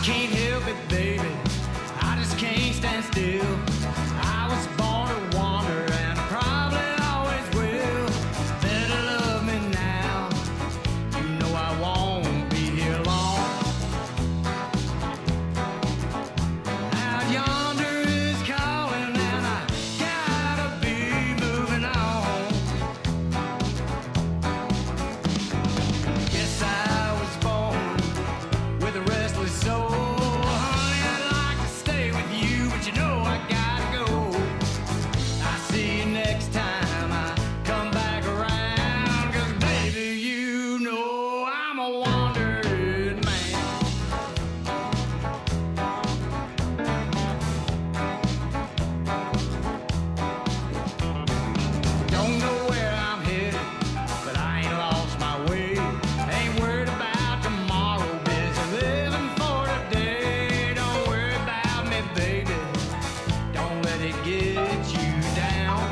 can't help it, baby. I just can't stand still. I was born to wander and I probably always will. Better love me now. You know I won't be here long. Out yonder is calling and I gotta be moving on. Guess I was born with a restless soul. Honey, I'd like to stay with you, but you know I gotta go. I'll see you next time I come back around. 'Cause baby, you know I'm a wandering man. Don't know where I'm headed, but I ain't lost my way. Ain't worried about tomorrow, busy living for today. Don't worry about me, baby. Don't let it get you down.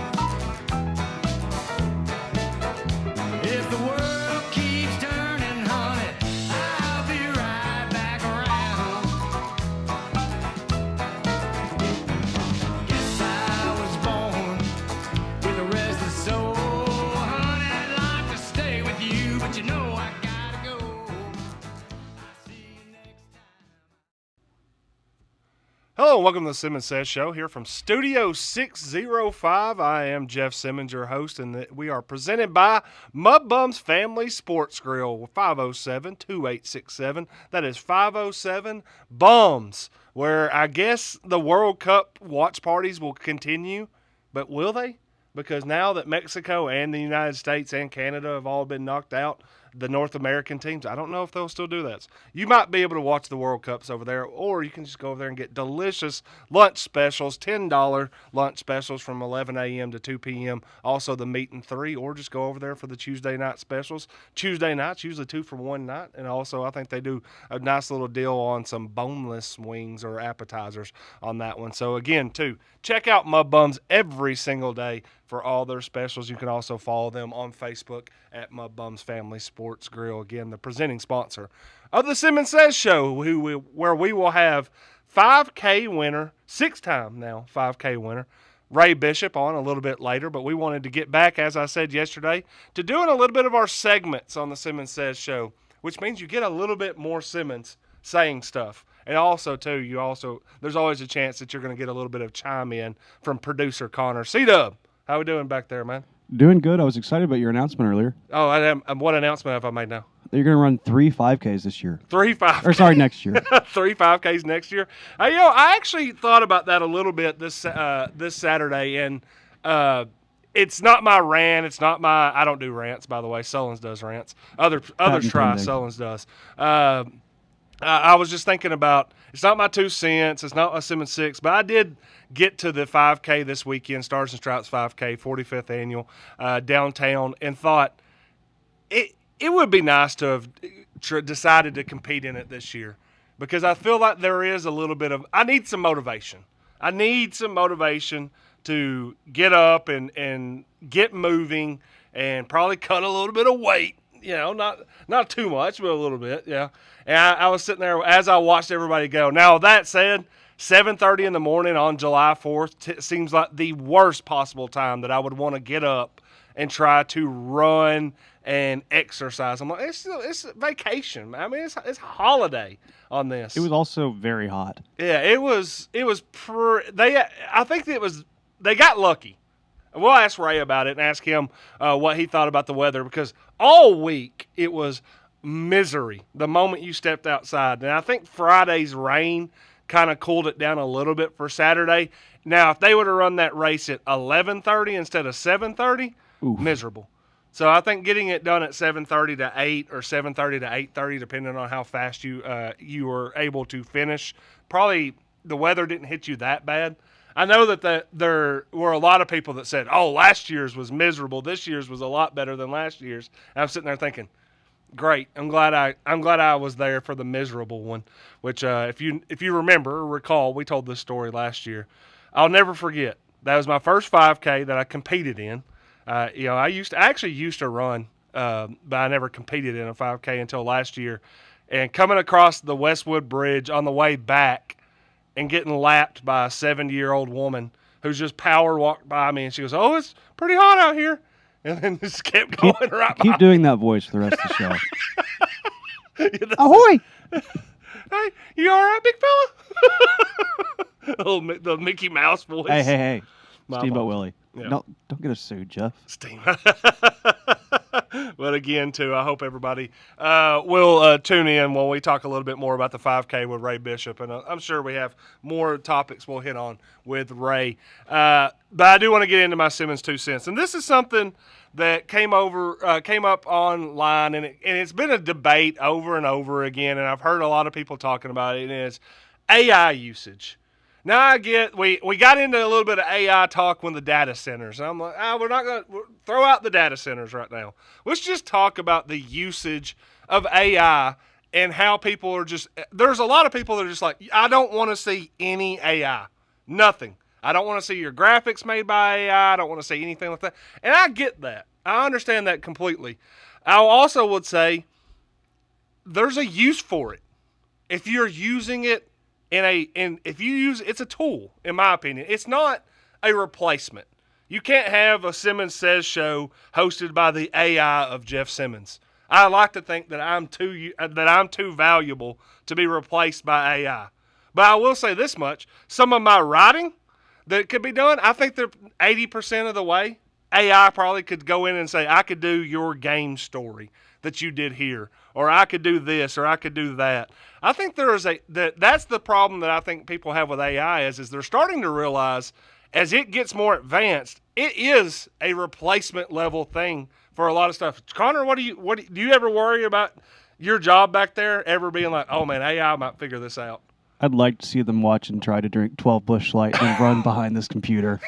If the world keeps turning, honey, I'll be right back around. Guess I was born with a restless soul. Honey, I'd like to stay with you, but you know I gotta go. I'll see you next time. Hello and welcome to the Simmons Says Show here from Studio 605. I am Jeff Simmons, your host, and we are presented by Mud Bums Family Sports Grill, 507-2867. That is 507 Bums, where I guess the World Cup watch parties will continue, but will they? Because now that Mexico and the United States and Canada have all been knocked out, the North American teams, I don't know if they'll still do that. You might be able to watch the World Cups over there, or you can just go over there and get delicious lunch specials, $10 lunch specials from 11 a.m. to 2 p.m. Also the meat and three, or just go over there for the Tuesday night specials. Tuesday nights, usually 2 for 1 night, and also I think they do a nice little deal on some boneless wings or appetizers on that one. So again, too, check out Mud Bums every single day for all their specials. You can also follow them on Facebook at Mud Bums Family Sports Grill. Again, the presenting sponsor of the Simmons Says Show, where we will have 5K winner, 6-time now 5K winner, Ray Bishop on a little bit later. But we wanted to get back, as I said yesterday, to doing a little bit of our segments on the Simmons Says Show, which means you get a little bit more Simmons saying stuff. And also, too, there's always a chance that you're going to get a little bit of chime in from producer Connor. C-Dub, how we doing back there, man? Doing good. I was excited about your announcement earlier. Oh, what announcement have I made now? That you're going to run 3 5Ks this year. 3 5Ks. Or sorry, next year. 3 5Ks next year. I actually thought about that a little bit this Saturday, and it's not my rant. It's not my. I don't do rants, by the way. Sullins does rants. Others try. Sullins does. I was just thinking about, it's not my 2 cents, it's not my Simmons 6, but I did get to the 5K this weekend, Stars and Stripes 5K, 45th annual, downtown, and thought it would be nice to have decided to compete in it this year, because I feel like there is a little bit of, I need some motivation. I need some motivation to get up and get moving and probably cut a little bit of weight. You know, not too much, but a little bit, yeah. And I was sitting there as I watched everybody go. Now, that said, 7:30 in the morning on July 4th seems like the worst possible time that I would want to get up and try to run and exercise. I'm like, it's vacation. I mean, it's a holiday on this. It was also very hot. Yeah, it was. I think they got lucky. We'll ask Ray about it and ask him what he thought about the weather, because all week it was misery the moment you stepped outside. And I think Friday's rain kind of cooled it down a little bit for Saturday. Now, if they would have run that race at 11:30 instead of 7:30, miserable. So I think getting it done at 7:30 to 8 or 7:30 to 8:30, depending on how fast you were able to finish, probably the weather didn't hit you that bad. I know that there were a lot of people that said, "Oh, last year's was miserable. This year's was a lot better than last year's." And I'm sitting there thinking, "Great! I'm glad I was there for the miserable one." Which, if you remember or recall, we told this story last year. I'll never forget. That was my first 5K that I competed in. I actually used to run, but I never competed in a 5K until last year. and coming across the Westwood Bridge on the way back and getting lapped by a 70-year-old woman who's just power walked by me, and she goes, "Oh, it's pretty hot out here," and then just kept going right Keep by. doing that voice for the rest of the show. Ahoy! Hey, you all right, big fella? The Mickey Mouse voice. Hey. My Steamboat apologies. Willie. Yeah. No, don't get us sued, Jeff. Steam. But again, too, I hope everybody will tune in when we talk a little bit more about the 5K with Ray Bishop, and I'm sure we have more topics we'll hit on with Ray. But I do want to get into my Simmons 2 cents, and this is something that came up online, and it's been a debate over and over again, and I've heard a lot of people talking about it, and it's AI usage. Now I get we got into a little bit of AI talk when the data centers. And I'm like, we're not going to throw out the data centers right now. Let's just talk about the usage of AI and how people are just. There's a lot of people that are just like, I don't want to see any AI, nothing. I don't want to see your graphics made by AI. I don't want to see anything like that. And I get that. I understand that completely. I also would say there's a use for it if you're using it. If you use it's a tool, in my opinion. It's not a replacement. You can't have a Simmons Says show hosted by the AI of Jeff Simmons. I like to think that I'm too valuable to be replaced by AI. But I will say this much: some of my writing that could be done, I think they're 80% of the way. AI probably could go in and say, I could do your game story that you did here, or I could do this, or I could do that. I think that's the problem that I think people have with AI is they're starting to realize as it gets more advanced, it is a replacement level thing for a lot of stuff. Connor, do you ever worry about your job back there ever being like, oh man, AI might figure this out? I'd like to see them watch and try to drink 12 Busch Light and run behind this computer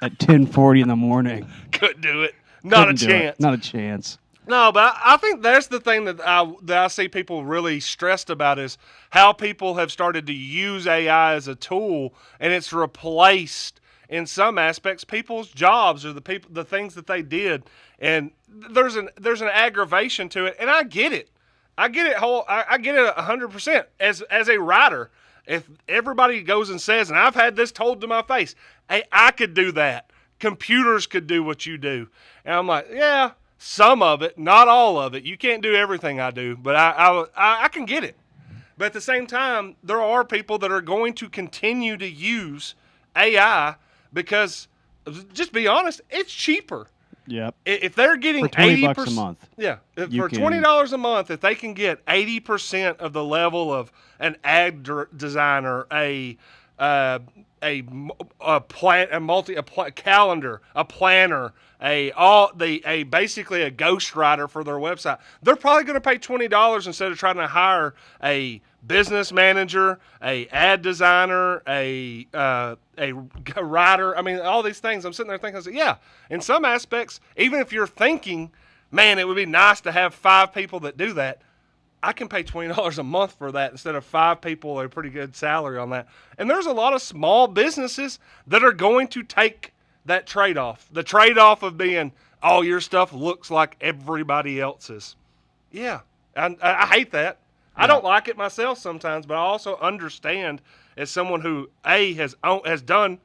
at 10:40 in the morning. Couldn't do it. Not a Couldn't do it. chance. Not a chance. No, but I think that's the thing that I see people really stressed about is how people have started to use AI as a tool, and it's replaced in some aspects people's jobs or the things that they did, and there's an aggravation to it, and I get it. I get it 100% as a writer. If everybody goes and says, and I've had this told to my face, hey, I could do that. Computers could do what you do, and I'm like, yeah. Some of it, not all of it. You can't do everything I do, but I can get it. But at the same time, there are people that are going to continue to use AI because, just be honest, it's cheaper. Yep. If they're getting For $20 80% a month. Yeah, You for can- $20 a month, if they can get 80% of the level of an ad designer, a calendar, a planner, basically a ghostwriter for their website. They're probably going to pay $20 instead of trying to hire a business manager, a ad designer, a writer. I mean, all these things. I'm sitting there thinking, yeah, in some aspects, even if you're thinking, man, it would be nice to have 5 people that do that, I can pay $20 a month for that instead of 5 people a pretty good salary on that. And there's a lot of small businesses that are going to take that trade-off. The trade-off of being, oh, your stuff looks like everybody else's. Yeah, I hate that. Yeah. I don't like it myself sometimes, but I also understand as someone who, has done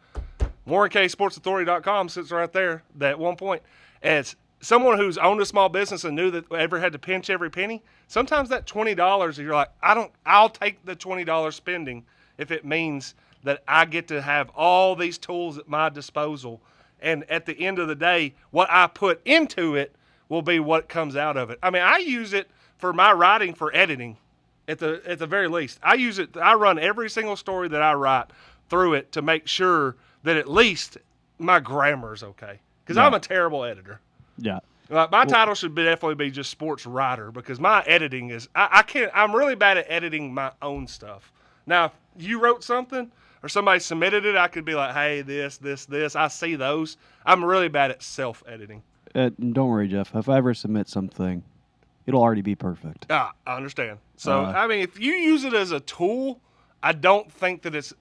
WarrenKSportsAuthority.com, sits right there, that at one point, as someone who's owned a small business and knew that ever had to pinch every penny, sometimes that $20, you're like, I'll take the $20 spending if it means that I get to have all these tools at my disposal. And at the end of the day, what I put into it will be what comes out of it. I mean, I use it for my writing for editing at the very least. I use it. I run every single story that I write through it to make sure that at least my grammar is okay. Because I'm a terrible editor. Yeah. My title should definitely be just sports writer because my editing is I'm really bad at editing my own stuff. Now, if you wrote something or somebody submitted it, I could be like, hey, this. I see those. I'm really bad at self-editing. Don't worry, Jeff. If I ever submit something, it'll already be perfect. I understand. So, I mean, if you use it as a tool, I don't think that it's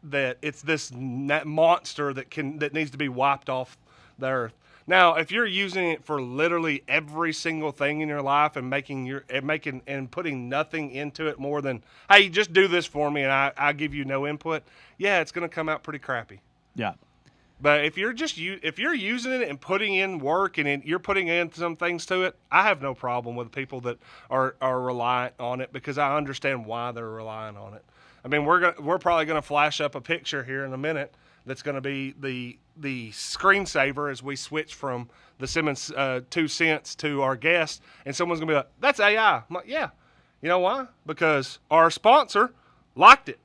this monster that needs to be wiped off the earth. Now, if you're using it for literally every single thing in your life and putting nothing into it more than, hey, just do this for me and I give you no input, yeah, it's going to come out pretty crappy. Yeah. But if you're using it and putting in work and you're putting in some things to it, I have no problem with people that are reliant on it because I understand why they're relying on it. I mean, we're probably going to flash up a picture here in a minute that's going to be the screensaver as we switch from the Simmons 2 cents to our guest, and someone's going to be like, that's AI. I'm like, yeah. You know why? Because our sponsor liked it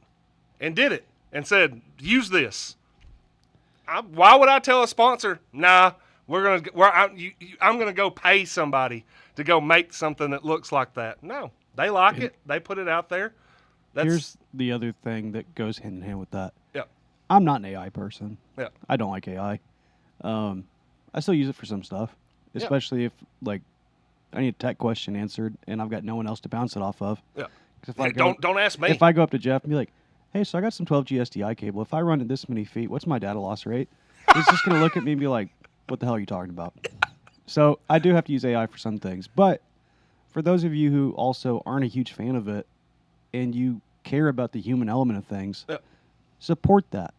and did it and said, use this. Why would I tell a sponsor, nah, I'm going to go pay somebody to go make something that looks like that? No, they like it. They put it out there. Here's the other thing that goes hand in hand with that. Yeah. I'm not an AI person. Yeah. I don't like AI. I still use it for some stuff, especially if like I need a tech question answered and I've got no one else to bounce it off of. Yeah. Don't ask me. If I go up to Jeff and be like, hey, so I got some 12G SDI cable. If I run it this many feet, what's my data loss rate? He's just going to look at me and be like, what the hell are you talking about? So I do have to use AI for some things. But for those of you who also aren't a huge fan of it and you care about the human element of things, support that.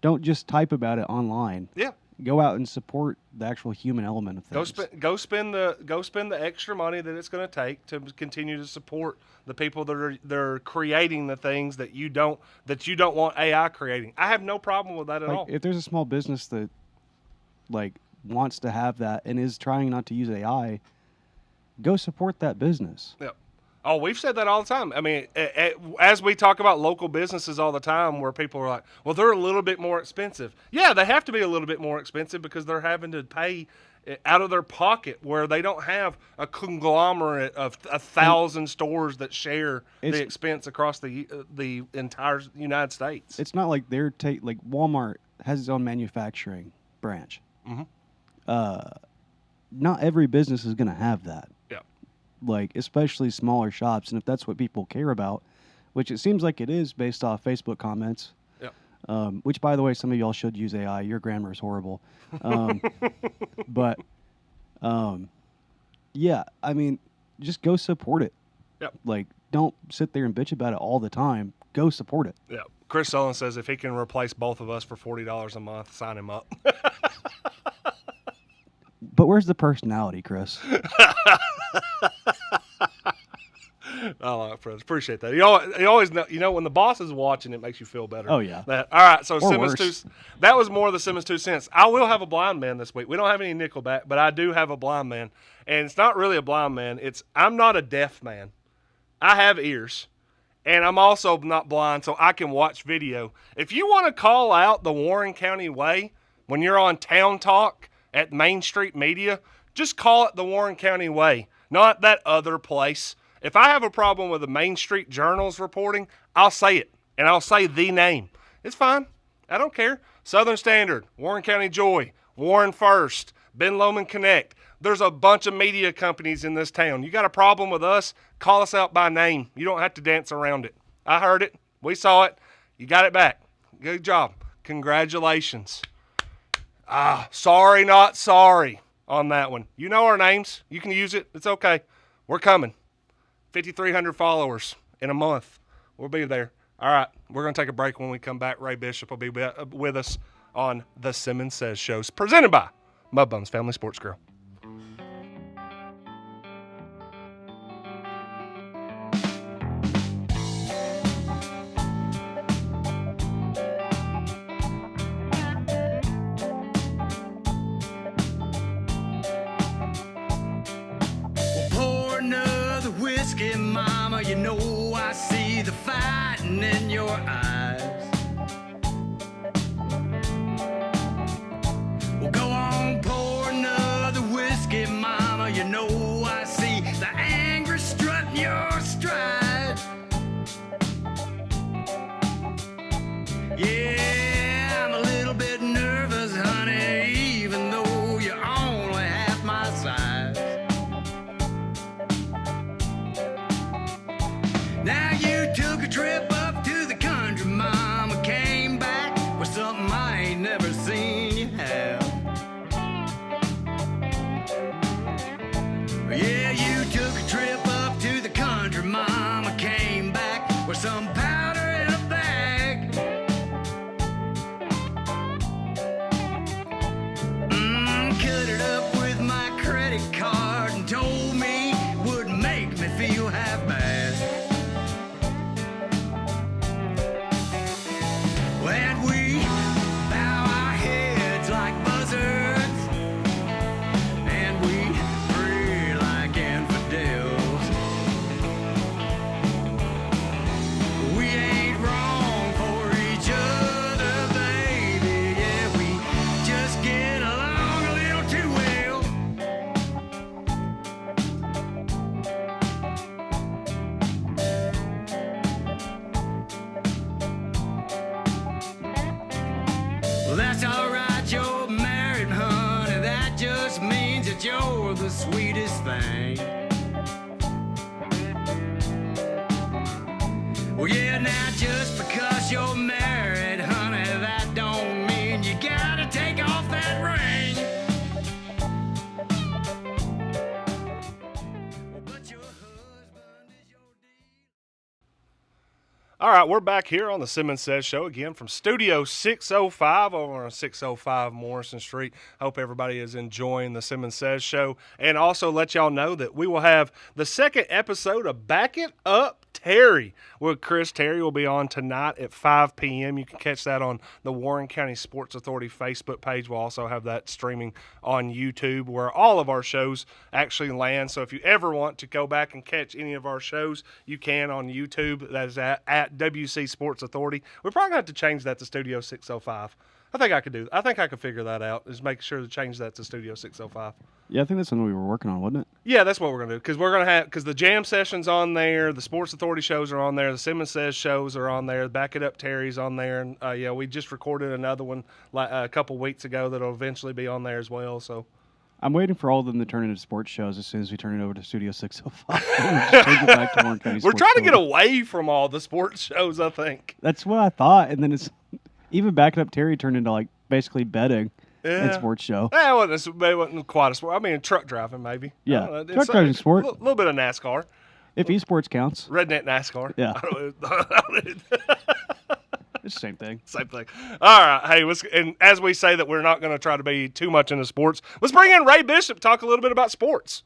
Don't just type about it online. Yeah. Go out and support the actual human element of things. Go spend the extra money that it's going to take to continue to support the people that are creating the things that you don't want AI creating. I have no problem with that at all. If there's a small business that like wants to have that and is trying not to use AI, go support that business. Yeah. Oh, we've said that all the time. I mean, as we talk about local businesses all the time where people are like, well, they're a little bit more expensive. Yeah, they have to be a little bit more expensive because they're having to pay out of their pocket where they don't have a conglomerate of 1,000 stores that share the expense across the entire United States. It's not like they're like Walmart has its own manufacturing branch. Mm-hmm. Not every business is going to have that. Yeah. Like, especially smaller shops. And if that's what people care about, which it seems like it is based off Facebook comments, which, by the way, some of y'all should use AI. Your grammar is horrible. But, yeah, I mean, just go support it. Yep. Like, don't sit there and bitch about it all the time. Go support it. Yeah. Chris Sullivan says if he can replace both of us for $40 a month, sign him up. But where's the personality, Chris? I like it, appreciate that. You always know, when the boss is watching, it makes you feel better. Oh, yeah. All right, so Or Simmons worse. 2, that was more of the Simmons 2 cents. I will have a blind man this week. We don't have any Nickelback, but I do have a blind man. And it's not really a blind man. I'm not a deaf man. I have ears. And I'm also not blind, so I can watch video. If you want to call out the Warren County Way when you're on Town Talk at Main Street Media, just call it the Warren County Way, not that other place. If I have a problem with the Main Street Journal's reporting, I'll say it, and I'll say the name. It's fine. I don't care. Southern Standard, Warren County Joy, Warren First, Ben Lomond Connect. There's a bunch of media companies in this town. You got a problem with us, call us out by name. You don't have to dance around it. I heard it. We saw it. You got it back. Good job. Congratulations. Sorry, not sorry on that one. You know our names. You can use it. It's okay. We're coming. 5,300 followers in a month. We'll be there. All right. We're going to take a break. When we come back, Ray Bishop will be with us on the Simmons Says shows presented by Mud Bums Family Sports Grill. Pour another whiskey, mama. You know I see the fighting in your eyes. Well, go on, pour another whiskey, mama. You know I see the anger strutting your stride. Yeah, I'm a little bit nervous, honey, even though you're only half my size. Now you took a trip up to the country, mom. Yeah, you took a trip up to the country, mama came back with some powder in a bag. Cut it up with my credit card and told me would make me feel half bad. And we bow our heads like buzzards, and we pray like infidels. We ain't wrong for each other, baby. Yeah, we just get along a little too well. Well, that's alright, you're married, honey. That just means that you're the sweetest thing. Well, yeah, now just because you're married, honey, that don't mean you gotta take off that ring. But your husband is your deal. All right, we're back here on the Simmons Says Show again from Studio 605 over on 605 Morrison Street. Hope everybody is enjoying the Simmons Says Show. And also let y'all know that we will have the second episode of Back It Up Terry with Chris Terry will be on tonight at 5 p.m. You can catch that on the Warren County Sports Authority Facebook page. We'll also have that streaming on YouTube where all of our shows actually land. So if you ever want to go back and catch any of our shows, you can on YouTube. That is at WC Sports Authority. We're probably going to have to change that to Studio 605. I think I could figure that out, is make sure to change that to Studio 605. Yeah, I think that's something we were working on, wasn't it? Yeah, that's what we're going to do, because the jam session's on there, the Sports Authority shows are on there, the Simmons Says shows are on there, Back It Up Terry's on there, and we just recorded another one a couple weeks ago that'll eventually be on there as well. So I'm waiting for all of them to turn into sports shows as soon as we turn it over to Studio 605. Just change it back to Warren County we're Sports trying to get Authority. away from all the sports shows, I think. That's what I thought, and then it's even Back It Up Terry turned into like basically betting and sports show. It wasn't quite a sport. I mean, truck driving maybe. Yeah, I don't know. truck driving sport. A little bit of NASCAR. If esports counts, Redneck NASCAR. Yeah. It's the same thing. Same thing. All right. Hey, and as we say that we're not going to try to be too much into sports, let's bring in Ray Bishop to talk a little bit about sports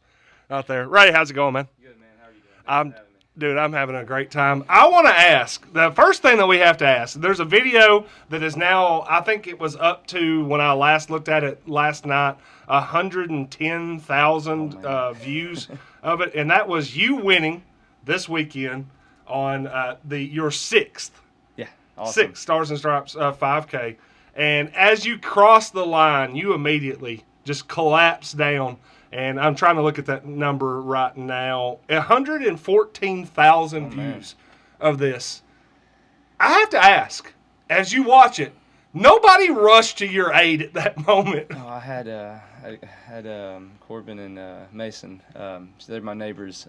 out there. Ray, how's it going, man? Good, man. How are you doing? Thanks for having me. Dude, I'm having a great time. I want to ask, the first thing that we have to ask, there's a video that is now, I think it was up to, when I last looked at it last night, 110,000 views of it, and that was you winning this weekend on your sixth. Yeah, awesome. Six Stars and Stripes 5K. And as you crossed the line, you immediately just collapsed down. And I'm trying to look at that number right now. 114,000 views of this. I have to ask, as you watch it, nobody rushed to your aid at that moment. Oh, I had Corbin and Mason. So they're my neighbors'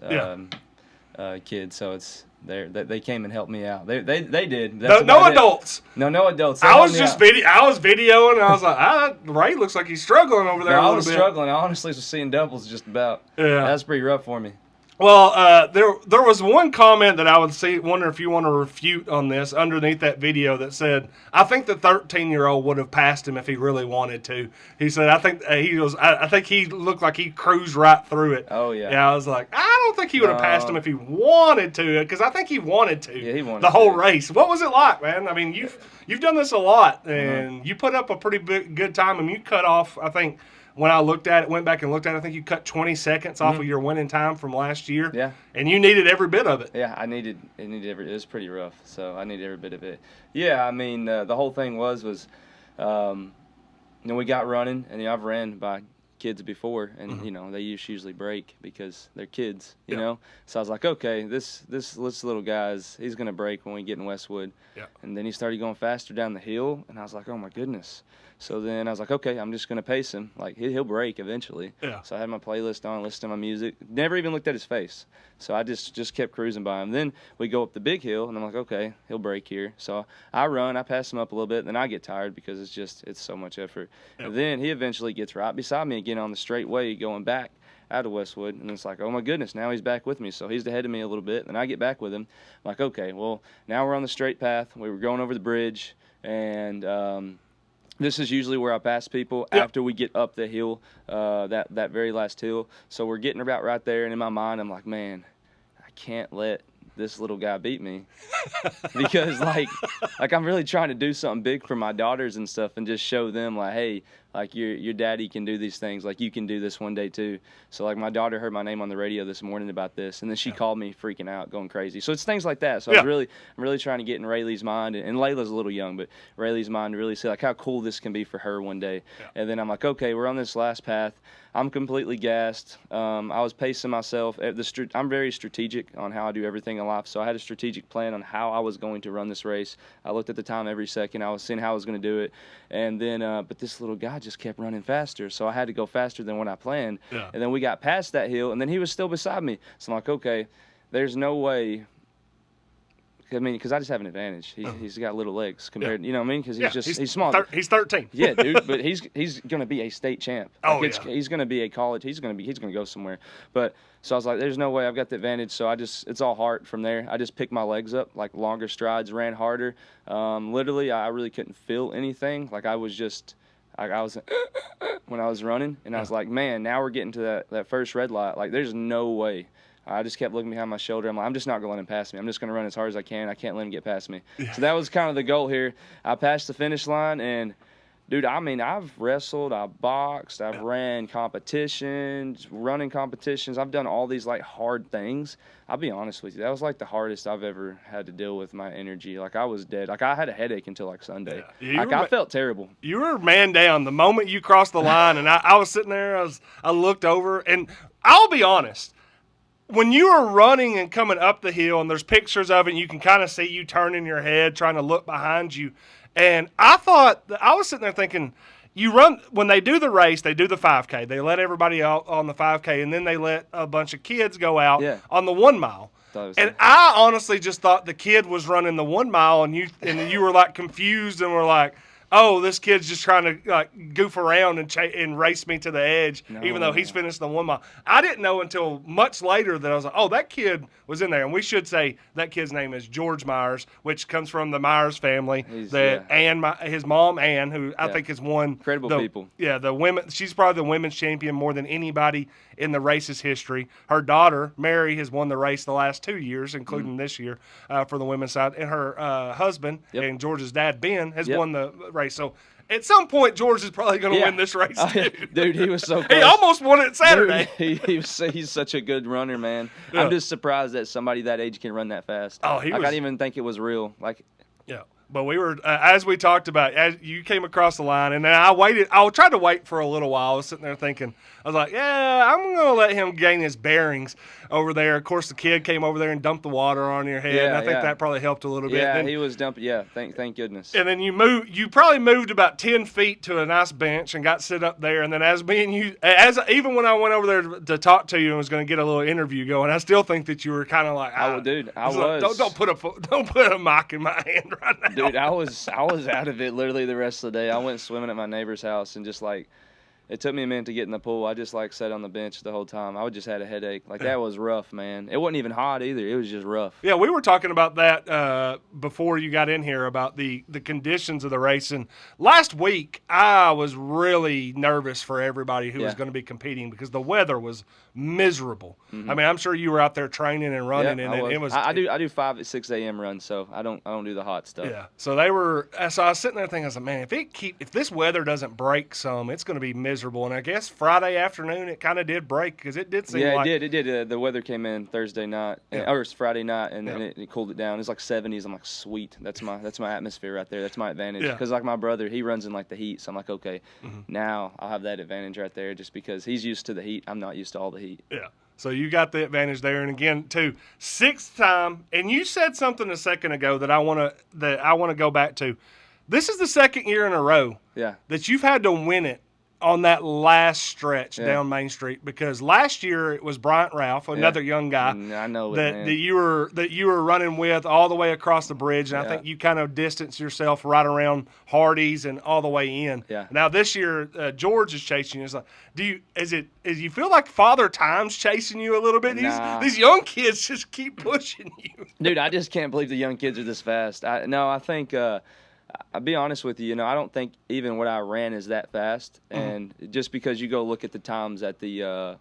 kids. So they came and helped me out. They did. That's No about it. adults. No adults. They I was helped me out. I was videoing, and I was like, Ray looks like he's struggling over there No, a I little was bit. struggling. I honestly was seeing doubles just about. Yeah. That's pretty rough for me. Well, there was one comment that I would wonder if you want to refute on this underneath that video that said, I think the 13-year-old would have passed him if he really wanted to. He said, I think he looked like he cruised right through it. Oh, yeah. Yeah, I was like, I don't think he would have passed him if he wanted to, because I think he wanted to. Yeah, he wanted the whole to. race. What was it like, man? I mean, you've done this a lot, and you put up a pretty good time, and you cut off, I think, when I went back and looked at it, I think you cut 20 seconds off of your winning time from last year. Yeah. And you needed every bit of it. Yeah, I needed every. It was pretty rough, so I needed every bit of it. Yeah, I mean, the whole thing was, we got running, and I've ran by kids before, and they usually break because they're kids, you know. So I was like, okay, this little guy's he's gonna break when we get in Westwood. Yeah. And then he started going faster down the hill, and I was like, oh my goodness. So then I was like, okay, I'm just gonna pace him. Like he'll break eventually. Yeah. So I had my playlist on, listened to my music. Never even looked at his face. So I just kept cruising by him. Then we go up the big hill, and I'm like, okay, he'll break here. So I run, I pass him up a little bit, then I get tired because it's so much effort. Yep. And then he eventually gets right beside me again on the straightway going back. out of Westwood. And it's like, oh my goodness, now he's back with me. So he's ahead of me a little bit. And I get back with him. I'm like, okay, well, now we're on the straight path. We were going over the bridge. And this is usually where I pass people after we get up the hill, that very last hill. So we're getting about right there. And in my mind, I'm like, man, I can't let this little guy beat me because like I'm really trying to do something big for my daughters and stuff and just show them like, hey, like your daddy can do these things, like you can do this one day too. So like my daughter heard my name on the radio this morning about this, and then she called me freaking out, going crazy. So it's things like that. So I'm really trying to get in Rayleigh's mind, and Layla's a little young, but Rayleigh's mind to really see like how cool this can be for her one day. And then I'm like, okay, we're on this last path. I'm completely gassed. I was pacing myself. I'm very strategic on how I do everything in life, so I had a strategic plan on how I was going to run this race. I looked at the time every second. I was seeing how I was going to do it, and then but this little guy just kept running faster, so I had to go faster than what I planned. And then we got past that hill, and then he was still beside me. So I'm like, okay, there's no way. I mean, because I just have an advantage. He's got little legs compared, you know what I mean? Because he's small. He's 13. Yeah, dude, but he's going to be a state champ. Like he's going to be a college. He's going to go somewhere. But so I was like, there's no way I've got the advantage. So it's all heart from there. I just picked my legs up, like longer strides, ran harder. Literally, I really couldn't feel anything. Like I was when I was running, and I was like, man, now we're getting to that first red light. Like there's no way. I just kept looking behind my shoulder. I'm like, I'm just not going to let him pass me. I'm just going to run as hard as I can. I can't let him get past me. So that was kind of the goal here. I passed the finish line, and, dude, I mean, I've wrestled, I've boxed, I've ran competitions, running competitions. I've done all these, like, hard things. I'll be honest with you. That was, like, the hardest I've ever had to deal with my energy. Like, I was dead. Like, I had a headache until, like, Sunday. Like, I felt terrible. You were man down the moment you crossed the line, and I was sitting there. I looked over, and I'll be honest. When you are running and coming up the hill, and there's pictures of it, and you can kind of see you turning your head, trying to look behind you. And I was sitting there thinking, you run, when they do the race, they do the 5K. They let everybody out on the 5K, and then they let a bunch of kids go out on the 1 mile. And I honestly just thought the kid was running the 1 mile, and you were like confused and were like, oh, this kid's just trying to like goof around and race me to the edge, even though he's finished the 1 mile. I didn't know until much later that I was like, oh, that kid was in there. And we should say that kid's name is George Myers, which comes from the Myers family. His mom, Ann, who I think has won. Incredible people. Yeah, the women. She's probably the women's champion more than anybody in the race's history. Her daughter, Mary, has won the race the last 2 years, including this year for the women's side. And her husband and George's dad, Ben, has won the race. So at some point, George is probably going to win this race, too. Dude, he was so close. He almost won it Saturday. Dude, he's such a good runner, man. Yeah. I'm just surprised that somebody that age can run that fast. Oh, I didn't even think it was real. Like, yeah. But we were, as we talked about, as you came across the line, and then I tried to wait for a little while. I was sitting there thinking, I was like, yeah, I'm going to let him gain his bearings over there. Of course, the kid came over there and dumped the water on your head, and I think that probably helped a little bit. Yeah, he was dumping, thank goodness. And then you probably moved about 10 feet to a nice bench and got sit up there, and then as me and you, even when I went over there to talk to you and was going to get a little interview going, I still think that you were kind of like, I was. Don't put a mic in my hand right now. Dude, I was out of it literally the rest of the day. I went swimming at my neighbor's house and just like, it took me a minute to get in the pool. I just like sat on the bench the whole time. I just had a headache. Like that was rough, man. It wasn't even hot either. It was just rough. Yeah, we were talking about that before you got in here about the conditions of the race. And last week, I was really nervous for everybody who was going to be competing because the weather was miserable. Mm-hmm. I mean, I'm sure you were out there training and running, and it was. I do 5 at 6 a.m. runs, so I don't do the hot stuff. Yeah. So they were. So I was sitting there thinking, I was like, man, if this weather doesn't break some, it's going to be miserable. And I guess Friday afternoon it kind of did break because it did seem like. Yeah, it did. The weather came in Thursday night, or Friday night, and then it cooled it down. It's like 70s. I'm like, sweet. That's my atmosphere right there. That's my advantage. Because like my brother, he runs in like the heat, so I'm like, okay, now I'll have that advantage right there just because he's used to the heat. I'm not used to all the heat. Yeah. So you got the advantage there, and again, too, 6th time. And you said something a second ago that I want to go back to. This is the 2nd year in a row that you've had to win it on that last stretch down Main Street, because last year it was Bryant Ralph, another young guy I know that you were running with all the way across the bridge, and I think you kind of distanced yourself right around Hardee's and all the way in. Yeah. Now this year George is chasing you. It's like, do you feel like Father Time's chasing you a little bit? Nah. These young kids just keep pushing you. Dude, I just can't believe the young kids are this fast. I think I'll be honest with you. I don't think even what I ran is that fast. And just because you go look at the times at the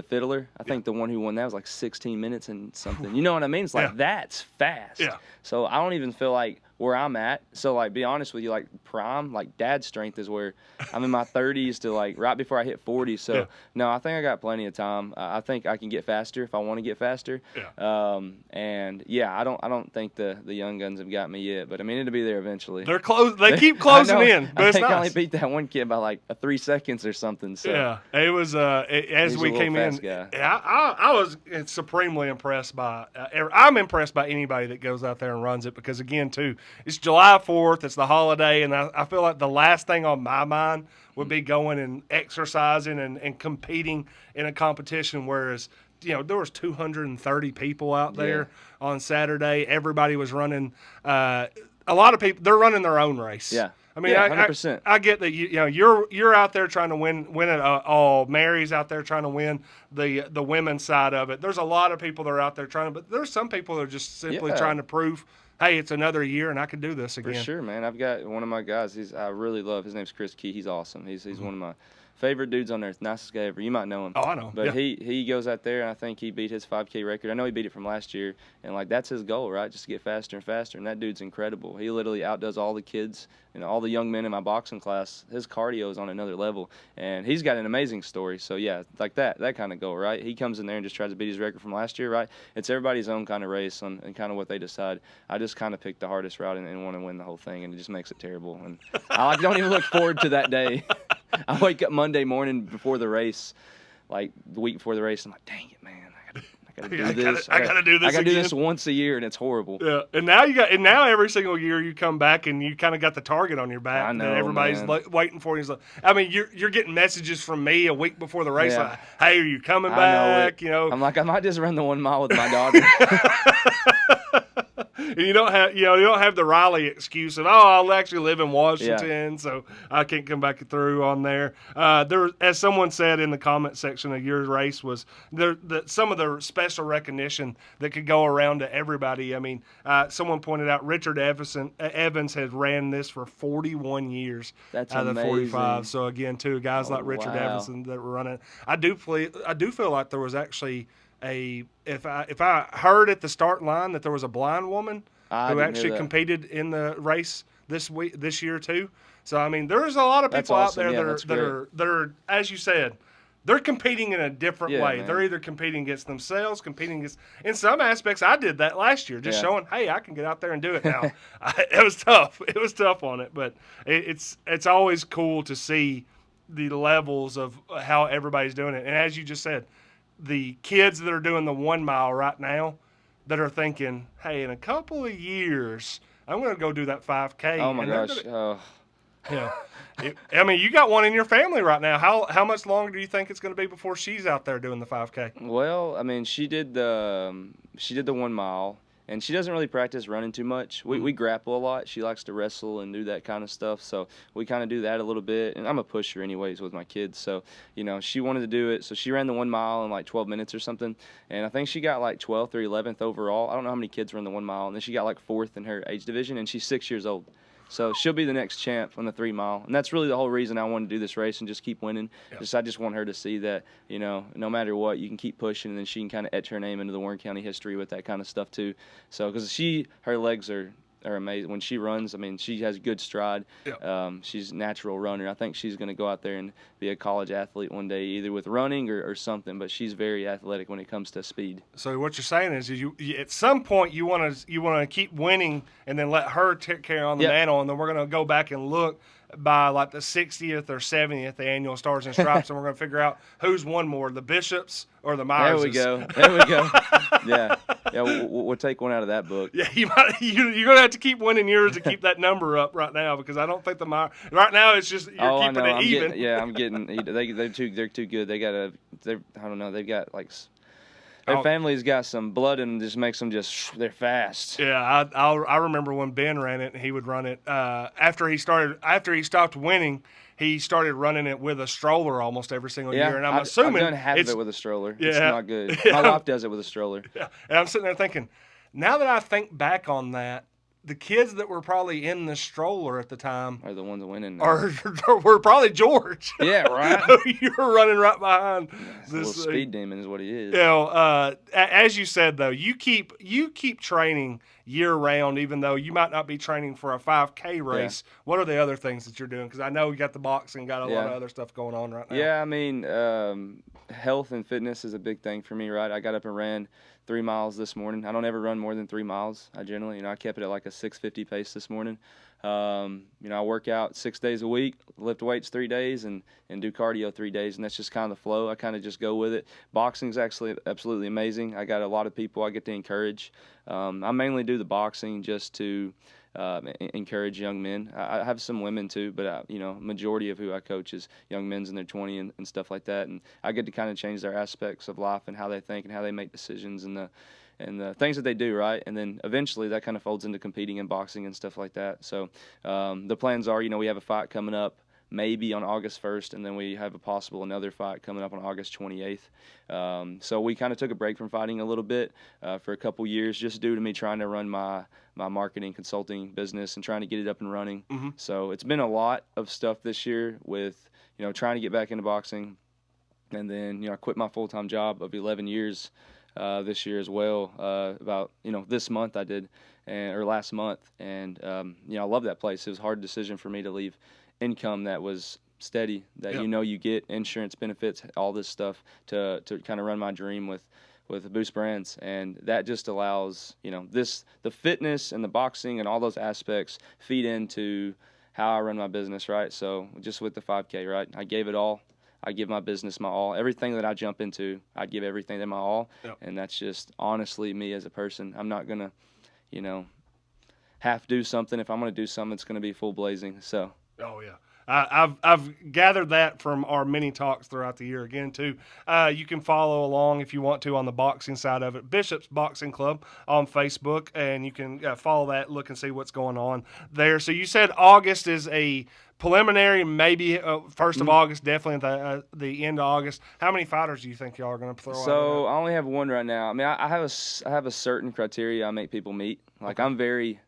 Fiddler, I think the one who won that was like 16 minutes and something. You know what I mean? It's like that's fast. Yeah. So I don't even feel like where I'm at. So like, be honest with you, like prime, like dad's strength is where I'm in my 30s to like right before I hit 40. So no, I think I got plenty of time. I think I can get faster if I want to get faster. Yeah. And yeah, I don't think the young guns have got me yet, but I mean it'll be there eventually. They're close. They keep closing in. But I think it's I only nice. beat that one kid by like 3 seconds or something. So yeah, it was as He's we a came in. little fast guy. I was supremely impressed by. I'm impressed by anybody that goes out there and runs it, because again, too, it's July 4th. It's the holiday, and I feel like the last thing on my mind would be going and exercising and competing in a competition. Whereas, there was 230 people out there on Saturday. Everybody was running. A lot of people, they're running their own race. Yeah. I mean, 100%. I get that you're out there trying to win it all. Mary's out there trying to win the women's side of it. There's a lot of people that are out there trying to, but there's some people that are just simply trying to prove, hey, it's another year and I can do this again. For sure, man. I've got one of my guys. I really love. His name's Chris Key. He's awesome. He's one of my favorite dudes on earth. Nicest guy ever. You might know him. Oh, I know. But yeah. he goes out there, and I think he beat his 5K record. I know he beat it from last year, and like that's his goal, right? Just to get faster and faster. And that dude's incredible. He literally outdoes all the kids and all the young men in my boxing class. His cardio is on another level, and he's got an amazing story. So yeah, like that kind of goal, right? He comes in there and just tries to beat his record from last year, right? It's everybody's own kind of race and kind of what they decide. I just kind of picked the hardest route and want to win the whole thing, and it just makes it terrible. And I don't even look forward to that day. I wake up Monday morning before the race, like the week before the race. I'm like, dang it, man, I gotta do this. I gotta do this. I gotta do again. this once a year, and it's horrible. Yeah, and now every single year you come back and you kind of got the target on your back. I know, and everybody's man. waiting for you. I mean, you're getting messages from me a week before the race, Yeah. like, "Hey, are you coming I back?" know it. I'm like, I might just run the 1 mile with my daughter. And you don't have the Riley excuse of, I'll actually live in Washington, so I can't come back through on there. As someone said in the comment section of your race, was some of the special recognition that could go around to everybody. I mean, someone pointed out Richard Evans has ran this for 41 years. That's out of the amazing. 45. So again, too, guys like Richard wow. Evans that were running. I do feel like there was actually if I heard at the start line that there was a blind woman who actually competed in the race this year too. So I mean, there's a lot of people out there that are, as you said, they're competing in a different way. Man. They're either competing against themselves, competing against. In some aspects, I did that last year, just showing, hey, I can get out there and do it now. It was tough. It was tough on it, but it's always cool to see the levels of how everybody's doing it. And as you just said, the kids that are doing the 1 mile right now that are thinking, hey, in a couple of years, I'm going to go do that 5K. Oh, my gosh. I mean, you got one in your family right now. How much longer do you think it's going to be before she's out there doing the 5K? Well, I mean, she did the 1 mile. And she doesn't really practice running too much. We grapple a lot. She likes to wrestle and do that kind of stuff. So we kind of do that a little bit. And I'm a pusher anyways with my kids. So, she wanted to do it. So she ran the 1 mile in like 12 minutes or something. And I think she got like 12th or 11th overall. I don't know how many kids run the 1 mile. And then she got like 4th in her age division. And she's 6 years old. So she'll be the next champ on the 3 mile. And that's really the whole reason I wanted to do this race and just keep winning. Yeah. I just want her to see that, no matter what, you can keep pushing, and then she can kind of etch her name into the Warren County history with that kind of stuff too. So because her legs are amazing. When she runs, I mean, she has good stride. Yeah. She's a natural runner. I think she's going to go out there and be a college athlete one day, either with running or something. But she's very athletic when it comes to speed. So what you're saying is you at some point you want to keep winning and then let her take care on the mantle, and then we're going to go back and look by like the 60th or 70th annual Stars and Stripes, and we're going to figure out who's won more, the Bishops or the Myerses. There we go. There we go. Yeah. Yeah, we'll take one out of that book. Yeah, you're going to have to keep winning yours to keep that number up right now, because I don't think the Myers right now it's just you're keeping it even. I'm getting. They're too good. They got I don't know. They've got like. Their family's got some blood and just makes them they're fast. Yeah, I remember when Ben ran it, and he would run it after he stopped winning. He started running it with a stroller almost every single year, and I'm assuming I've done half of it with a stroller. Yeah, it's not good. Yeah. My wife does it with a stroller. Yeah, and I'm sitting there thinking, now that I think back on that, the kids that were probably in the stroller at the time are the ones winning now. were probably George. Yeah, right. You were running right behind this little speed demon is what he is. You know, as you said though, you keep training year round, even though you might not be training for a 5K race. Yeah. What are the other things that you're doing? Because I know you got the boxing, got a lot of other stuff going on right now. Yeah, I mean, health and fitness is a big thing for me, right? I got up and ran 3 miles this morning. I don't ever run more than 3 miles. I generally, I kept it at like a 6:50 pace this morning. I work out 6 days a week, lift weights 3 days, and do cardio 3 days, and that's just kind of the flow. I kind of just go with it. Boxing's actually absolutely amazing. I got a lot of people I get to encourage. I mainly do the boxing just to encourage young men. I have some women too, but majority of who I coach is young men's in their 20s and stuff like that, and I get to kind of change their aspects of life and how they think and how they make decisions and the things that they do, right? And then eventually that kind of folds into competing in boxing and stuff like that. So the plans are, we have a fight coming up maybe on August 1st, and then we have a possible another fight coming up on August 28th. So we kind of took a break from fighting a little bit for a couple years, just due to me trying to run my marketing consulting business and trying to get it up and running. Mm-hmm. So it's been a lot of stuff this year with, trying to get back into boxing. And then, I quit my full-time job of 11 years this year as well. About, this month I did, or last month. And, I love that place. It was a hard decision for me to leave income that was steady, that you get insurance benefits, all this stuff to kind of run my dream with Boost Brands, and that just allows the fitness and the boxing and all those aspects feed into how I run my business, right? So just with the 5K, right, I gave it all. I give my business my all. Everything that I jump into, I give everything to my all, and that's just honestly me as a person. I'm not gonna half do something. If I'm gonna do something, it's gonna be full blazing. So. Oh yeah, I've gathered that from our many talks throughout the year. Again, too, you can follow along if you want to on the boxing side of it, Bishop's Boxing Club on Facebook, and you can follow that, look and see what's going on there. So you said August is a preliminary, maybe 1st of August, definitely at the end of August. How many fighters do you think y'all are going to throw out? So I only have one right now. I mean, I have a certain criteria I make people meet. Like I'm very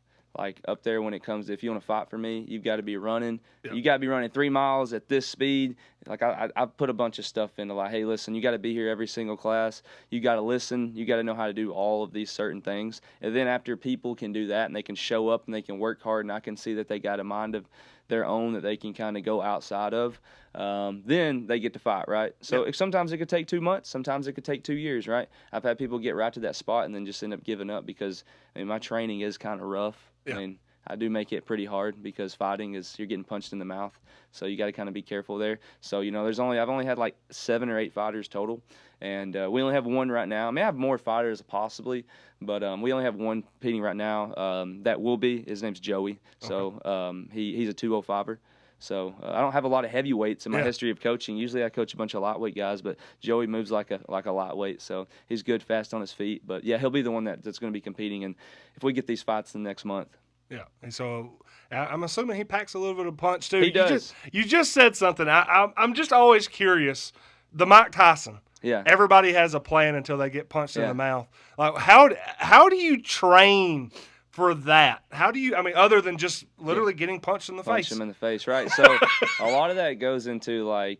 up there when it comes to, if you want to fight for me, you've got to be running. Yep. You got to be running 3 miles at this speed. Like I put a bunch of stuff into hey, listen, you got to be here every single class. You got to listen. You got to know how to do all of these certain things. And then after people can do that and they can show up and they can work hard and I can see that they got a mind of their own that they can kind of go outside of, then they get to fight, right? So sometimes it could take 2 months. Sometimes it could take 2 years, right? I've had people get right to that spot and then just end up giving up because, my training is kind of rough. Yeah. I mean, I do make it pretty hard because fighting is you're getting punched in the mouth, so you got to kind of be careful there. So I've only had like 7 or 8 fighters total, and we only have one right now. I have more fighters possibly, but we only have one competing right now. That will be his name's Joey. So he's a 205er. So I don't have a lot of heavyweights in my history of coaching. Usually I coach a bunch of lightweight guys, but Joey moves like a lightweight, so he's good, fast on his feet. But yeah, he'll be the one that's going to be competing, and if we get these fights in the next month. Yeah, and so I'm assuming he packs a little bit of punch too. He does. You just said something. I'm just always curious. The Mike Tyson. Yeah. Everybody has a plan until they get punched in the mouth. Like how do you train for that? How do you? Other than just literally getting punched in the face. Punch him in the face, right? So a lot of that goes into I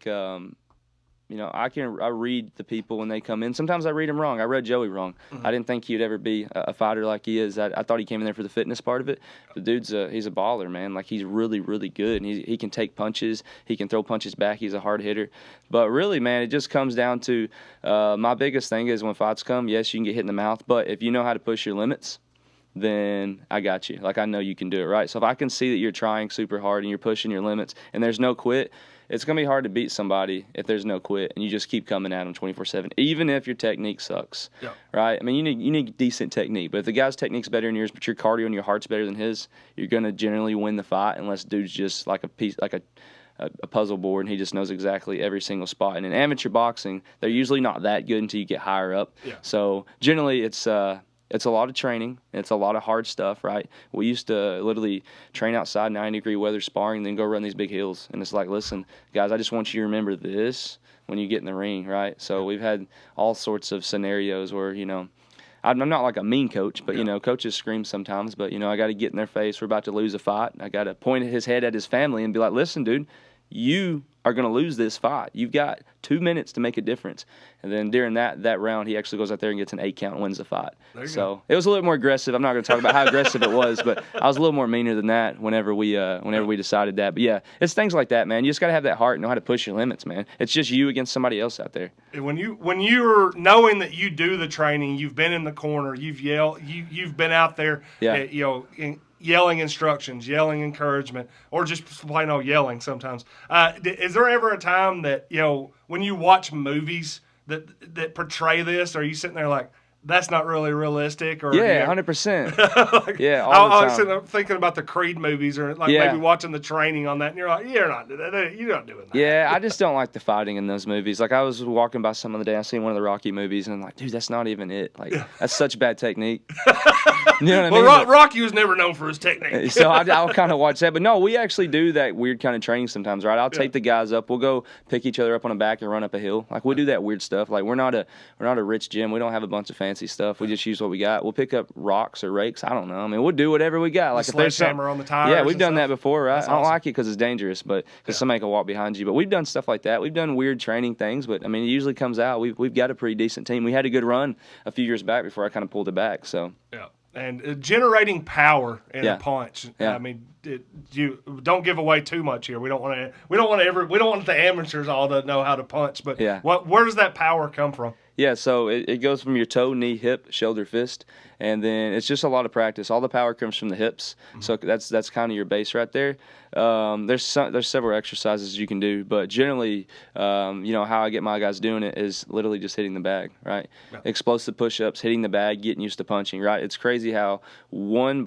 read the people when they come in. Sometimes I read them wrong. I read Joey wrong. Mm-hmm. I didn't think he'd ever be a fighter like he is. I thought he came in there for the fitness part of it. The dude's he's a baller, man. Like he's really, really good. And he can take punches. He can throw punches back. He's a hard hitter. But really, man, it just comes down to my biggest thing is when fights come, yes, you can get hit in the mouth. But if you know how to push your limits, then I got you. Like, I know you can do it, right? So if I can see that you're trying super hard and you're pushing your limits and there's no quit, it's going to be hard to beat somebody if there's no quit and you just keep coming at them 24/7, even if your technique sucks, right? I mean, you need decent technique, but if the guy's technique's better than yours, but your cardio and your heart's better than his, you're going to generally win the fight unless dude's just like a puzzle board and he just knows exactly every single spot. And in amateur boxing, they're usually not that good until you get higher up. So generally it's a lot of training. It's a lot of hard stuff, right? We used to literally train outside 90-degree weather sparring, then go run these big hills. And it's like, listen, guys, I just want you to remember this when you get in the ring, right? So we've had all sorts of scenarios where, I'm not like a mean coach, but, coaches scream sometimes. But, I got to get in their face. We're about to lose a fight. I got to point his head at his family and be like, listen, dude, you are going to lose this fight. You've got 2 minutes to make a difference. And then during that round, he actually goes out there and gets an 8 count and wins the fight. So it was a little more aggressive. I'm not going to talk about how aggressive it was, but I was a little more meaner than that whenever we decided that. But yeah, it's things like that, man. You just got to have that heart and know how to push your limits, man. It's just you against somebody else out there. When you're knowing that you do the training, you've been in the corner, you've yelled, you've been out there, yelling instructions, yelling encouragement, or just plain old yelling sometimes. Is there ever a time that, when you watch movies that portray this, are you sitting there like, that's not really realistic? Or 100%. Like, yeah, all I the was time. sitting there thinking about the Creed movies, or like maybe watching the training on that, and you're like, you're not doing that. Yeah, I just don't like the fighting in those movies. Like, I was walking by some other day, I seen one of the Rocky movies, and I'm like, dude, that's not even it. Like, that's such bad technique. You know what I mean? Well, Rocky was never known for his technique. So I'll kind of watch that. But no, we actually do that weird kind of training sometimes, right? I'll take the guys up. We'll go pick each other up on the back and run up a hill. Like, we do that weird stuff. Like, we're not a rich gym. We don't have a bunch of fancy stuff. We just use what we got. We'll pick up rocks or rakes. I don't know. I mean, we'll do whatever we got. Like, if there's sledgehammer on the tires. Yeah, we've done stuff. that before, right? That's I don't awesome. like it because it's dangerous, but because somebody can walk behind you. But we've done stuff like that. We've done weird training things, but I mean, it usually comes out. We've got a pretty decent team. We had a good run a few years back before I kind of pulled it back. So yeah. And generating power in a punch. I mean, you don't give away too much here. We don't want the amateurs all to know how to punch. But where does that power come from? Yeah, so it goes from your toe, knee, hip, shoulder, fist, and then it's just a lot of practice. All the power comes from the hips, so that's kind of your base right there. There's several exercises you can do, but generally, how I get my guys doing it is literally just hitting the bag, right? Yeah. Explosive push-ups, hitting the bag, getting used to punching, right? It's crazy how one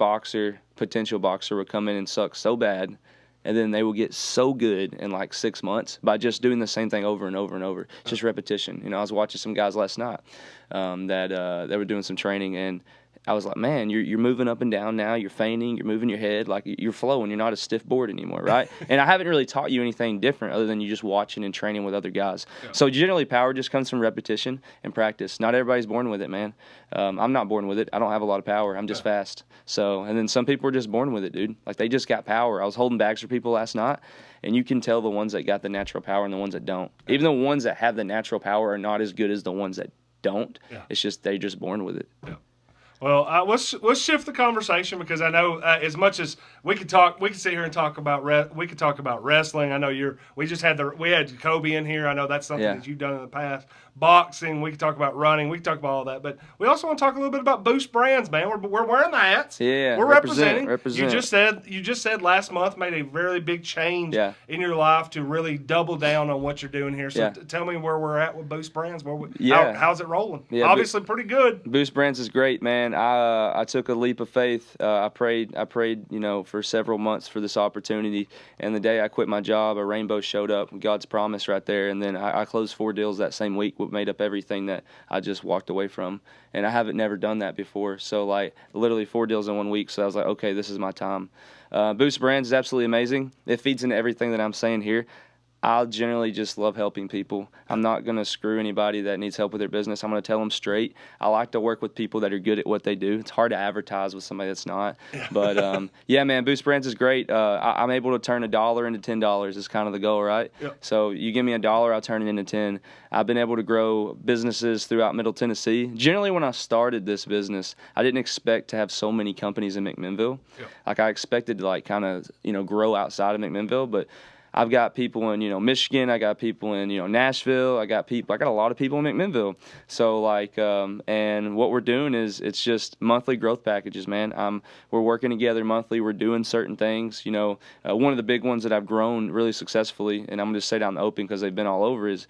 potential boxer will come in and suck so bad, and then they will get so good in like 6 months by just doing the same thing over and over and over. It's just repetition. I was watching some guys last night that were doing some training, and I was like, man, you're moving up and down now. You're feinting. You're moving your head. Like, you're flowing. You're not a stiff board anymore, right? And I haven't really taught you anything different other than you just watching and training with other guys. Yeah. So generally, power just comes from repetition and practice. Not everybody's born with it, man. I'm not born with it. I don't have a lot of power. I'm just fast. So, and then some people are just born with it, dude. Like, they just got power. I was holding bags for people last night, and you can tell the ones that got the natural power and the ones that don't. Even the ones that have the natural power are not as good as the ones that don't. Yeah. It's just they're just born with it. Yeah. Well, let's shift the conversation, because I know as much as we could sit here and talk about wrestling. I know we had Kobe in here. I know that's something that you've done in the past. Boxing, we could talk about running, we could talk about all that, but we also want to talk a little bit about Boost Brands, man. We're wearing the hats. Yeah, we're representing. Represent. You just said last month made a very big change in your life to really double down on what you're doing here. So tell me where we're at with Boost Brands. How's it rolling? Yeah, obviously pretty good. Boost Brands is great, man. I took a leap of faith. I prayed, for several months for this opportunity. And the day I quit my job, a rainbow showed up, God's promise right there. And then I closed 4 deals that same week, made up everything that I just walked away from. And I haven't never done that before. So, like, literally 4 deals in 1 week. So I was like, okay, this is my time. Boost Brands is absolutely amazing. It feeds into everything that I'm saying here. I generally just love helping people. I'm not going to screw anybody that needs help with their business. I'm going to tell them straight. I like to work with people that are good at what they do. It's hard to advertise with somebody that's not. But, yeah, man, Boost Brands is great. I'm able to turn $1 into $10 is kind of the goal, right? Yep. So you give me $1, I'll turn it into 10. I've been able to grow businesses throughout Middle Tennessee. Generally, when I started this business, I didn't expect to have so many companies in McMinnville. Yep. Like, I expected to, like, kind of, grow outside of McMinnville, but I've got people in, Michigan. I got people in, Nashville. I got a lot of people in McMinnville. So and what we're doing is it's just monthly growth packages, man. We're working together monthly. We're doing certain things. One of the big ones that I've grown really successfully, and I'm going to say down the open because they've been all over, is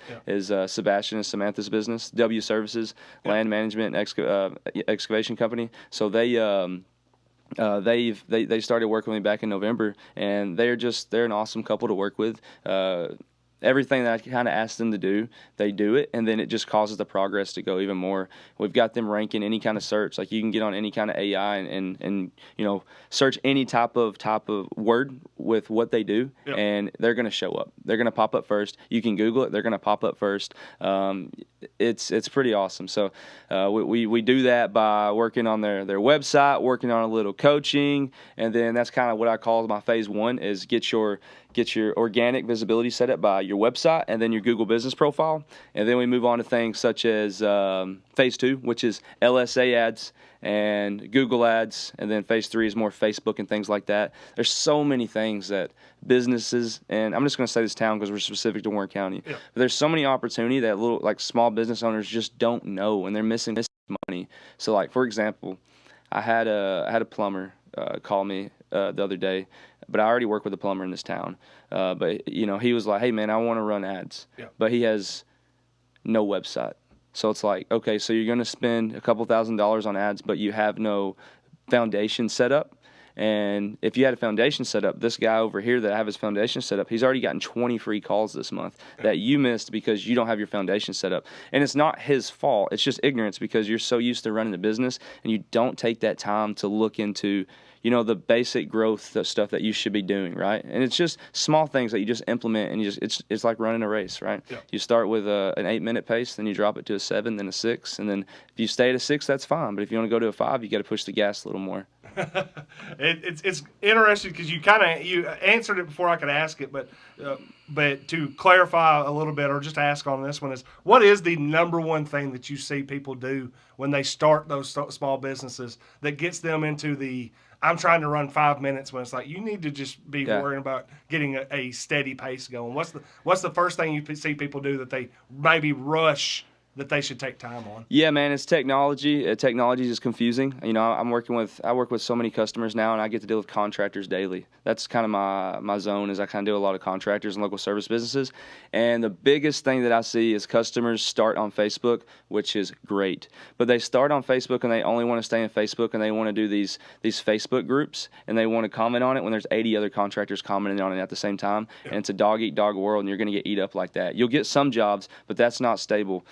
Sebastian and Samantha's business, W Services, land management, excavation company. So they started working with me back in November, and they're an awesome couple to work with. Everything that I kind of asked them to do, they do it, and then it just causes the progress to go even more. We've got them ranking any kind of search. Like, you can get on any kind of AI and search any type of word with what they do, and they're going to show up. They're going to pop up first. You can Google it. They're going to pop up first. It's pretty awesome. So we do that by working on their website, working on a little coaching, and then that's kind of what I call my phase one, is get your organic visibility set up by your website and then your Google business profile. And then we move on to things such as phase two, which is LSA ads and Google ads. And then phase three is more Facebook and things like that. There's so many things that businesses, and I'm just going to say this town because we're specific to Warren County, but there's so many opportunity that small business owners just don't know, and they're missing this money. So for example, I had a plumber call me the other day, but I already work with a plumber in this town. But he was like, "Hey man, I want to run ads," but he has no website. So it's like, okay, so you're going to spend a couple $1,000s on ads, but you have no foundation set up. And if you had a foundation set up, this guy over here that I have his foundation set up, he's already gotten 20 free calls this month that you missed because you don't have your foundation set up. And it's not his fault. It's just ignorance because you're so used to running the business and you don't take that time to look into the basic growth stuff that you should be doing, right? And it's just small things that you just implement, and it's like running a race, right? Yeah. You start with an 8-minute pace, then you drop it to a 7, then a 6, and then if you stay at a 6, that's fine. But if you want to go to a 5, you got to push the gas a little more. It's interesting because you answered it before I could ask it, but to clarify a little bit, or just ask on this one, is what is the number one thing that you see people do when they start those small businesses that gets them into the I'm trying to run 5 minutes, when it's like you need to just be worrying about getting a steady pace going? What's the first thing you see people do that they maybe rush that they should take time on? Yeah, man, it's technology. Technology is confusing. I work with so many customers now, and I get to deal with contractors daily. That's kind of my zone, is I kind of do a lot of contractors and local service businesses. And the biggest thing that I see is customers start on Facebook, which is great. But they start on Facebook and they only want to stay in Facebook, and they want to do these Facebook groups, and they want to comment on it when there's 80 other contractors commenting on it at the same time. And it's a dog-eat-dog world, and you're going to get eat up like that. You'll get some jobs, but that's not stable.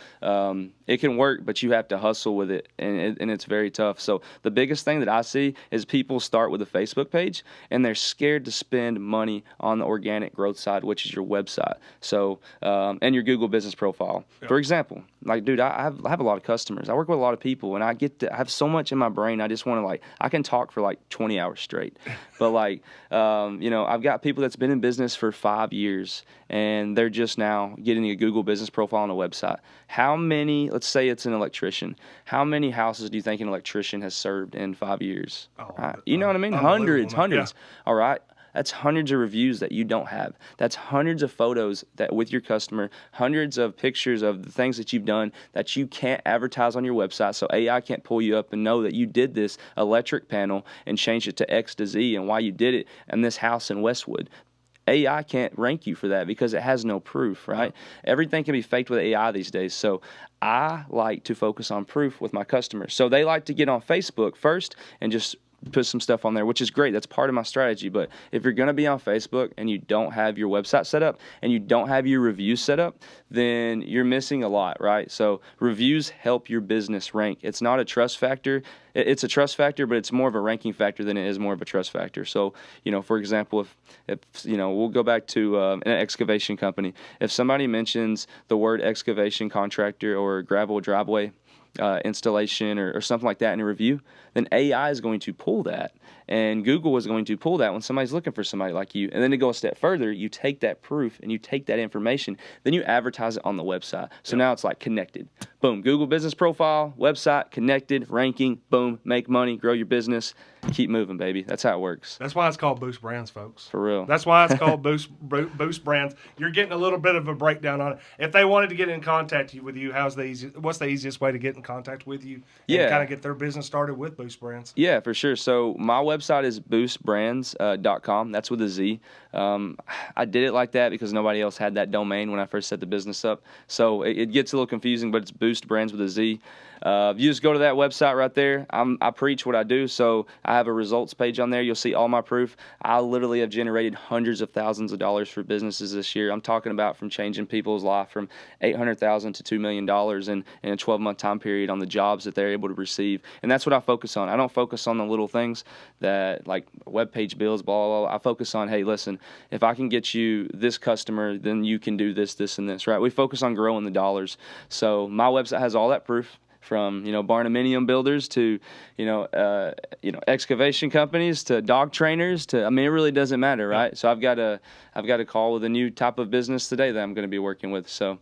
It can work, but you have to hustle with it, and it's very tough. So the biggest thing that I see is people start with a Facebook page, and they're scared to spend money on the organic growth side, which is your website. So and your Google business profile. Yeah. For example, dude, I have a lot of customers. I work with a lot of people, and I have so much in my brain. I just want to I can talk for 20 hours straight. But I've got people that's been in business for 5 years, and they're just now getting a Google business profile on a website. How many, let's say it's an electrician, how many houses do you think an electrician has served in 5 years? Right. You know what I mean? Hundreds. Yeah. All right. That's hundreds of reviews that you don't have. That's hundreds of photos that with your customer, hundreds of pictures of the things that you've done that you can't advertise on your website, so AI can't pull you up and know that you did this electric panel and change it to X to Z and why you did it in this house in Westwood. AI can't rank you for that because it has no proof, right? Everything can be faked with AI these days. So I like to focus on proof with my customers. So they like to get on Facebook first and just put some stuff on there, which is great. That's part of my strategy. But if you're going to be on Facebook and you don't have your website set up and you don't have your reviews set up, then you're missing a lot, right? So reviews help your business rank. It's not a trust factor. It's a trust factor, but it's more of a ranking factor than it is more of a trust factor. So, for example, if we'll go back to an excavation company. If somebody mentions the word excavation contractor or gravel driveway installation or something like that in a review, then AI is going to pull that, and Google is going to pull that when somebody's looking for somebody like you. And then to go a step further, you take that proof and you take that information, then you advertise it on the website. So now it's connected. Boom, Google business profile, website, connected, ranking, boom, make money, grow your business. keep moving, baby. That's how it works. That's why it's called Boost Brands, folks. For real. That's why it's called Boost Brands. You're getting a little bit of a breakdown on it. If they wanted to get in contact with you, what's the easiest way to get in contact with you? And kind of get their business started with Boost Brands. Yeah, for sure. So my website is boostbrands.com. That's with a Z. I did it like that because nobody else had that domain when I first set the business up. So it gets a little confusing, but it's Boost Brands with a Z. You just go to that website right there. I preach what I do, so I have a results page on there. You'll see all my proof. I literally have generated hundreds of thousands of dollars for businesses this year. I'm talking about from changing people's life from $800,000 to $2 million in a 12-month time period on the jobs that they're able to receive. And that's what I focus on. I don't focus on the little things that like web page bills, blah, blah, blah. I focus on, hey, listen, if I can get you this customer, then you can do this, this, and this, right? We focus on growing the dollars. So my website has all that proof. From barnuminium builders to excavation companies to dog trainers to it really doesn't matter, right? Yeah. So I've got a call with a new type of business today that I'm going to be working with. So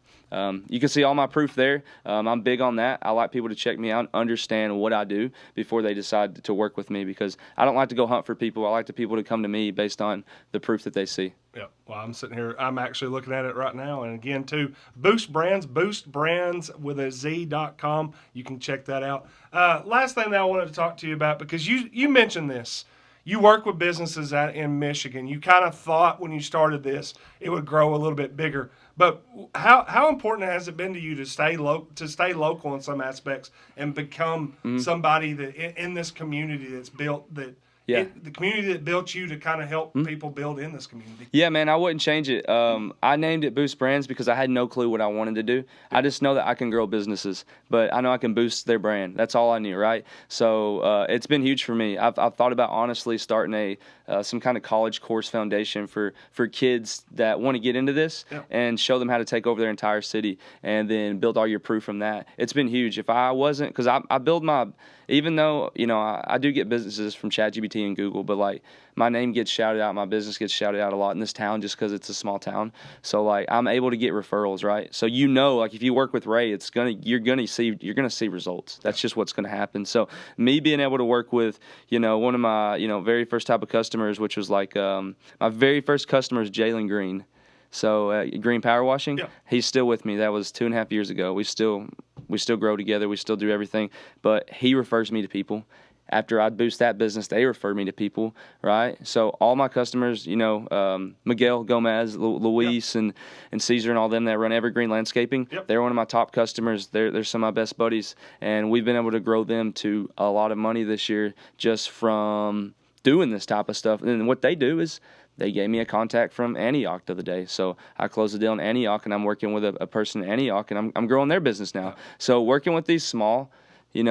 you can see all my proof there. I'm big on that. I like people to check me out and understand what I do before they decide to work with me because I don't like to go hunt for people. I like the people to come to me based on the proof that they see. Yeah, well, I'm sitting here. I'm actually looking at it right now. And again, too, Boost Brands, boostbrands.com. You can check that out. Last thing that I wanted to talk to you about, because you mentioned this. You work with businesses out in Michigan. You kind of thought when you started this it would grow a little bit bigger. But how important has it been to you to stay local in some aspects and become somebody that in this community that's built that. Yeah. The community that built you to kind of help people build in this community. Yeah, man, I wouldn't change it. I named it Boost Brands because I had no clue what I wanted to do. I just know that I can grow businesses, but I know I can boost their brand. That's all I knew, right? So it's been huge for me. I've thought about honestly starting some kind of college course foundation for kids that want to get into this and show them how to take over their entire city and then build all your proof from that. It's been huge. If I wasn't, because I build my, even though, I do get businesses from ChatGPT and Google, but like my name gets shouted out, my business gets shouted out a lot in this town just because it's a small town. So like I'm able to get referrals, right? So like if you work with Ray, you're gonna see results. That's just what's gonna happen. So me being able to work with one of my very first type of customers, which was like my very first customer is Jalen Green. So Green Power Washing, he's still with me. That was 2.5 years ago. We still grow together. We still do everything. But he refers me to people. After I boost that business, they refer me to people, right? So all my customers, Miguel Gomez, Luis, and Caesar and all them that run Evergreen Landscaping, they're one of my top customers. They're some of my best buddies. And we've been able to grow them to a lot of money this year just from doing this type of stuff. And what they do is they gave me a contact from Antioch the other day. So I closed a deal in Antioch, and I'm working with a person in Antioch, and I'm growing their business now. So working with these small, in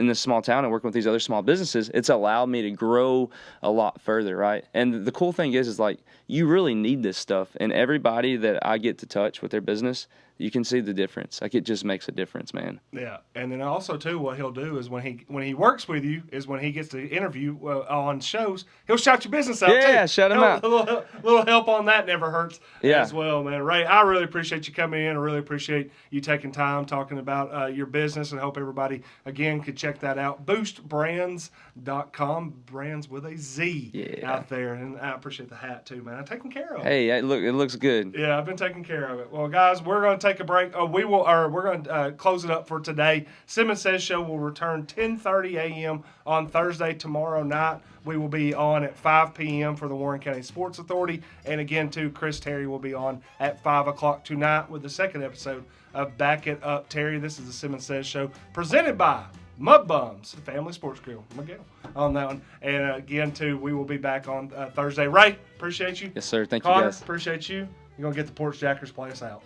this small town and working with these other small businesses, it's allowed me to grow a lot further, right? And the cool thing is like you really need this stuff. And everybody that I get to touch with their business, you can see the difference. Like it just makes a difference, man. Yeah, and then also too, what he'll do is when he works with you is when he gets to interview on shows, he'll shout your business out too. Yeah, shout him out. A little help on that never hurts as well, man. Ray, I really appreciate you coming in. I really appreciate you taking time talking about your business, and hope everybody again could check that out. Boostbrands.com, brands with a Z out there, and I appreciate the hat too, man. I'm taking care of it. Hey, look, it looks good. Yeah, I've been taking care of it. Well, guys, we're going to take a break. We're going to close it up for today. Simmons Says show will return 10:30 a.m. on Thursday. Tomorrow night we will be on at 5 p.m. for the Warren County Sports Authority, and again too, Chris Terry will be on at 5 o'clock tonight with the second episode of Back It Up Terry. This is the Simmons Says show presented by Mud Bums Family Sports Grill. Miguel on that one, and again too, we will be back on Thursday. Ray, appreciate you. Yes, sir. Thank Connor, you, guys. Appreciate you. You're gonna get the Porch Jackers play us out.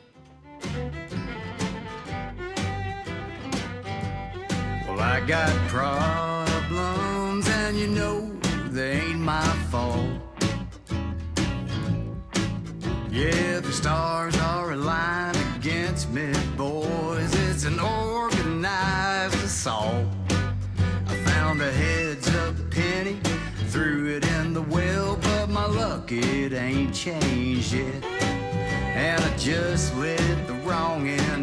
Well, I got problems, and they ain't my fault. Yeah, the stars are aligned against me, boys. It's an organized assault. I found a heads-up penny, threw it in the well, but my luck, it ain't changed yet. And I just lit the wrong end